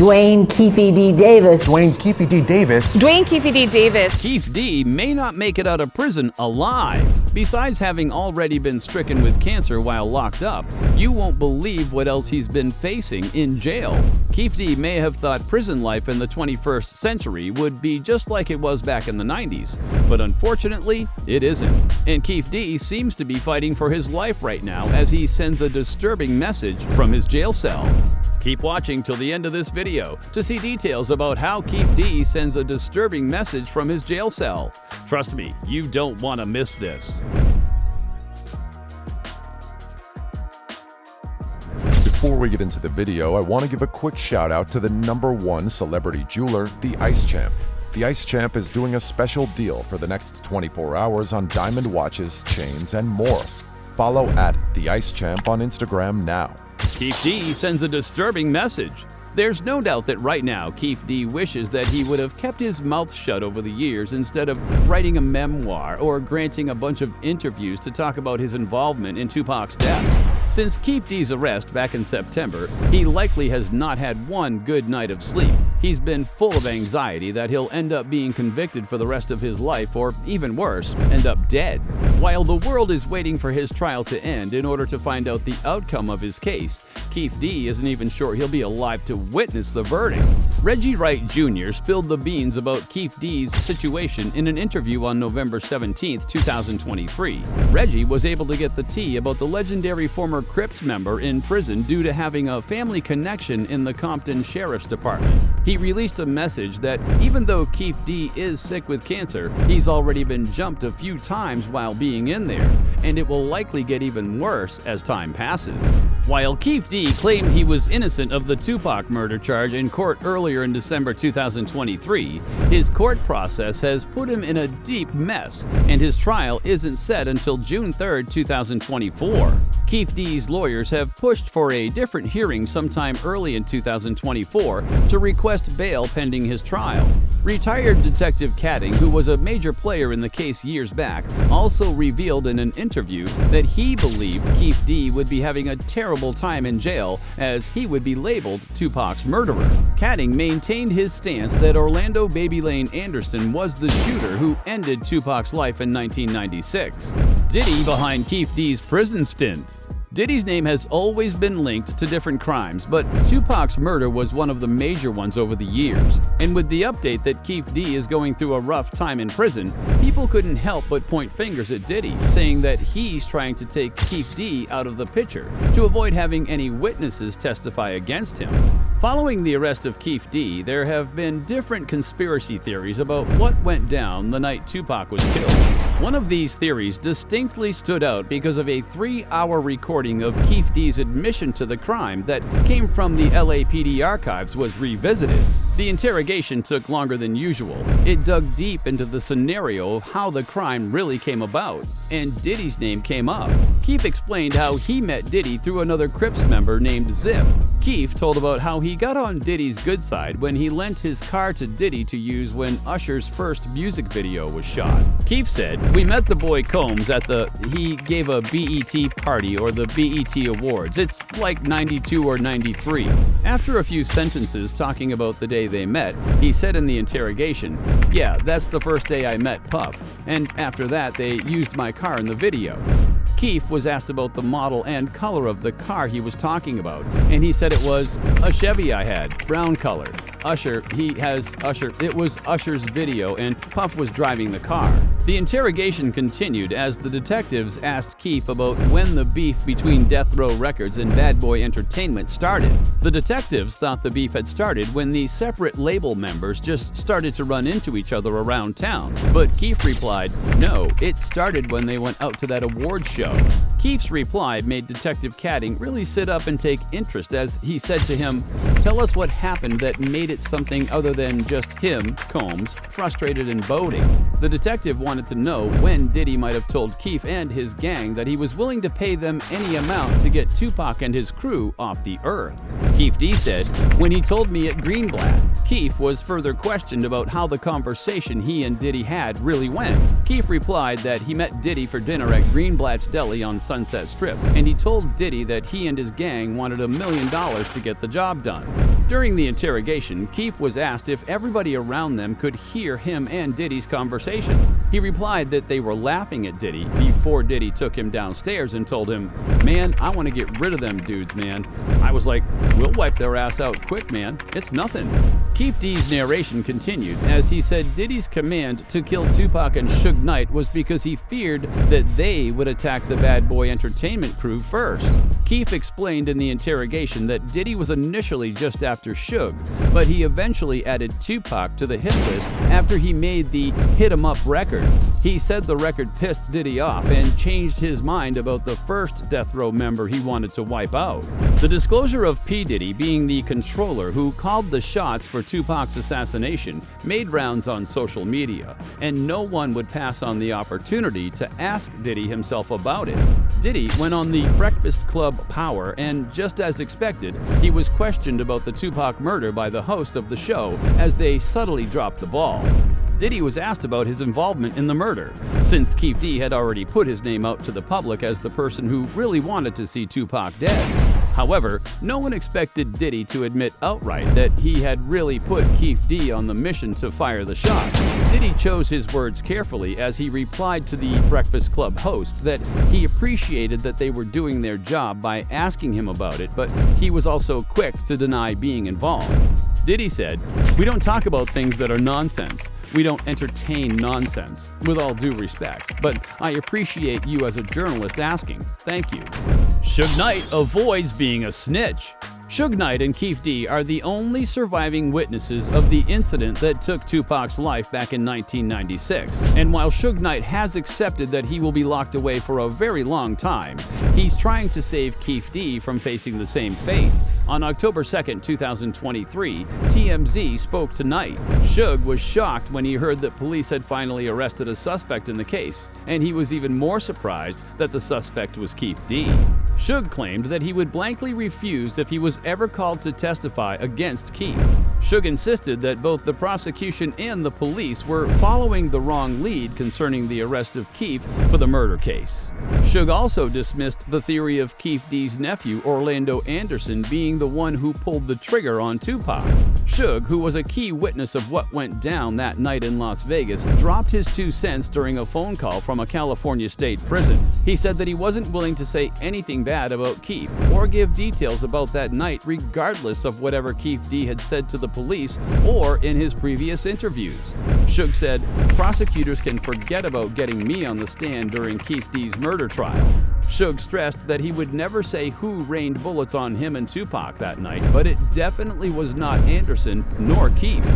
Dwayne Keefe D. Davis. Dwayne Keefe D. Davis. Dwayne Keefe D. Davis. Keefe D may not make it out of prison alive. Besides having already been stricken with cancer while locked up, you won't believe what else he's been facing in jail. Keefe D may have thought prison life in the 21st century would be just like it was back in the 90s, but unfortunately, it isn't. And Keefe D seems to be fighting for his life right now as he sends a disturbing message from his jail cell. Keep watching till the end of this video to see details about how Keefe D sends a disturbing message from his jail cell. Trust me, you don't want to miss this. Before we get into the video, I want to give a quick shout out to the #1 celebrity jeweler, the Ice Champ. The Ice Champ is doing a special deal for the next 24 hours on diamond watches, chains, and more. Follow at the Ice Champ on Instagram now. Keefe D sends a disturbing message. There's no doubt that right now Keefe D wishes that he would have kept his mouth shut over the years instead of writing a memoir or granting a bunch of interviews to talk about his involvement in Tupac's death. Since Keefe D's arrest back in September, he likely has not had one good night of sleep. He's been full of anxiety that he'll end up being convicted for the rest of his life, or even worse, end up dead. While the world is waiting for his trial to end in order to find out the outcome of his case, Keefe D isn't even sure he'll be alive to witness the verdict. Reggie Wright Jr. spilled the beans about Keefe D's situation in an interview on November 17, 2023. Reggie was able to get the tea about the legendary former Crips member in prison due to having a family connection in the Compton Sheriff's Department. He released a message that even though Keefe D is sick with cancer, he's already been jumped a few times while being in there, and it will likely get even worse as time passes. While Keefe D claimed he was innocent of the Tupac murder charge in court earlier in December 2023, his court process has put him in a deep mess, and his trial isn't set until June 3, 2024. Keefe D's lawyers have pushed for a different hearing sometime early in 2024 to request bail pending his trial. Retired Detective Keefe, who was a major player in the case years back, also revealed in an interview that he believed Keefe D would be having a terrible time in jail as he would be labeled Tupac's murderer. Keefe maintained his stance that Orlando Baby Lane Anderson was the shooter who ended Tupac's life in 1996. Diddy behind Keefe D's prison stint. Diddy's name has always been linked to different crimes, but Tupac's murder was one of the major ones over the years. And with the update that Keefe D is going through a rough time in prison, people couldn't help but point fingers at Diddy, saying that he's trying to take Keefe D out of the picture to avoid having any witnesses testify against him. Following the arrest of Keefe D, there have been different conspiracy theories about what went down the night Tupac was killed. One of these theories distinctly stood out because of a 3-hour recording of Keefe D's admission to the crime that came from the LAPD archives was revisited. The interrogation took longer than usual. It dug deep into the scenario of how the crime really came about, and Diddy's name came up. Keefe explained how he met Diddy through another Crips member named Zip. Keefe told about how he got on Diddy's good side when he lent his car to Diddy to use when Usher's first music video was shot. Keefe said, "We met the boy Combs at he gave a BET party or the BET Awards. It's like 92 or 93. After a few sentences talking about the day they met, he said in the interrogation, "Yeah, that's the first day I met Puff. And after that, they used my car in the video." Keefe was asked about the model and color of the car he was talking about, and he said it was a Chevy I had, brown color. It was Usher's video and Puff was driving the car. The interrogation continued as the detectives asked Keefe about when the beef between Death Row Records and Bad Boy Entertainment started. The detectives thought the beef had started when the separate label members just started to run into each other around town, but Keefe replied, "No, it started when they went out to that awards show." Keefe's reply made Detective Keefe really sit up and take interest as he said to him, "Tell us what happened that made it something other than just him, Combs, frustrated and boding." The detective wanted to know when Diddy might have told Keefe and his gang that he was willing to pay them any amount to get Tupac and his crew off the earth. Keefe D said, "When he told me at Greenblatt." Keefe was further questioned about how the conversation he and Diddy had really went. Keefe replied that he met Diddy for dinner at Greenblatt's Deli on Sunset Strip, and he told Diddy that he and his gang wanted $1 million to get the job done. During the interrogation, Keefe was asked if everybody around them could hear him and Diddy's conversation. He replied that they were laughing at Diddy before Diddy took him downstairs and told him, "Man, I want to get rid of them dudes, man." I was like, "We'll wipe their ass out quick, man. It's nothing." Keefe D's narration continued as he said Diddy's command to kill Tupac and Suge Knight was because he feared that they would attack the Bad Boy Entertainment crew first. Keefe explained in the interrogation that Diddy was initially just after Suge, but he eventually added Tupac to the hit list after he made the Hit 'Em Up record. He said the record pissed Diddy off and changed his mind about the first Death Row member he wanted to wipe out. The disclosure of P. Diddy being the controller who called the shots for Tupac's assassination made rounds on social media, and no one would pass on the opportunity to ask Diddy himself about it. Diddy went on the Breakfast Club Power, and just as expected, he was questioned about the Tupac murder by the host of the show as they subtly dropped the ball. Diddy was asked about his involvement in the murder, since Keefe D had already put his name out to the public as the person who really wanted to see Tupac dead. However, no one expected Diddy to admit outright that he had really put Keefe D on the mission to fire the shots. Diddy chose his words carefully as he replied to the Breakfast Club host that he appreciated that they were doing their job by asking him about it, but he was also quick to deny being involved. Diddy said, "We don't talk about things that are nonsense. We don't entertain nonsense, with all due respect, but I appreciate you as a journalist asking. Thank you." Suge Knight avoids being a snitch. Suge Knight and Keefe D are the only surviving witnesses of the incident that took Tupac's life back in 1996. And while Suge Knight has accepted that he will be locked away for a very long time, he's trying to save Keefe D from facing the same fate. On October 2, 2023, TMZ spoke to Knight. Suge was shocked when he heard that police had finally arrested a suspect in the case, and he was even more surprised that the suspect was Keefe D. Suge claimed that he would blankly refuse if he was ever called to testify against Keefe. Suge insisted that both the prosecution and the police were following the wrong lead concerning the arrest of Keefe for the murder case. Suge also dismissed the theory of Keefe D's nephew, Orlando Anderson, being the one who pulled the trigger on Tupac. Suge, who was a key witness of what went down that night in Las Vegas, dropped his 2 cents during a phone call from a California state prison. He said that he wasn't willing to say anything bad about Keefe or give details about that night regardless of whatever Keefe D had said to the police or in his previous interviews. Suge said, "Prosecutors can forget about getting me on the stand during Keefe D's murder trial." Suge stressed that he would never say who rained bullets on him and Tupac that night, but it definitely was not Anderson nor Keefe.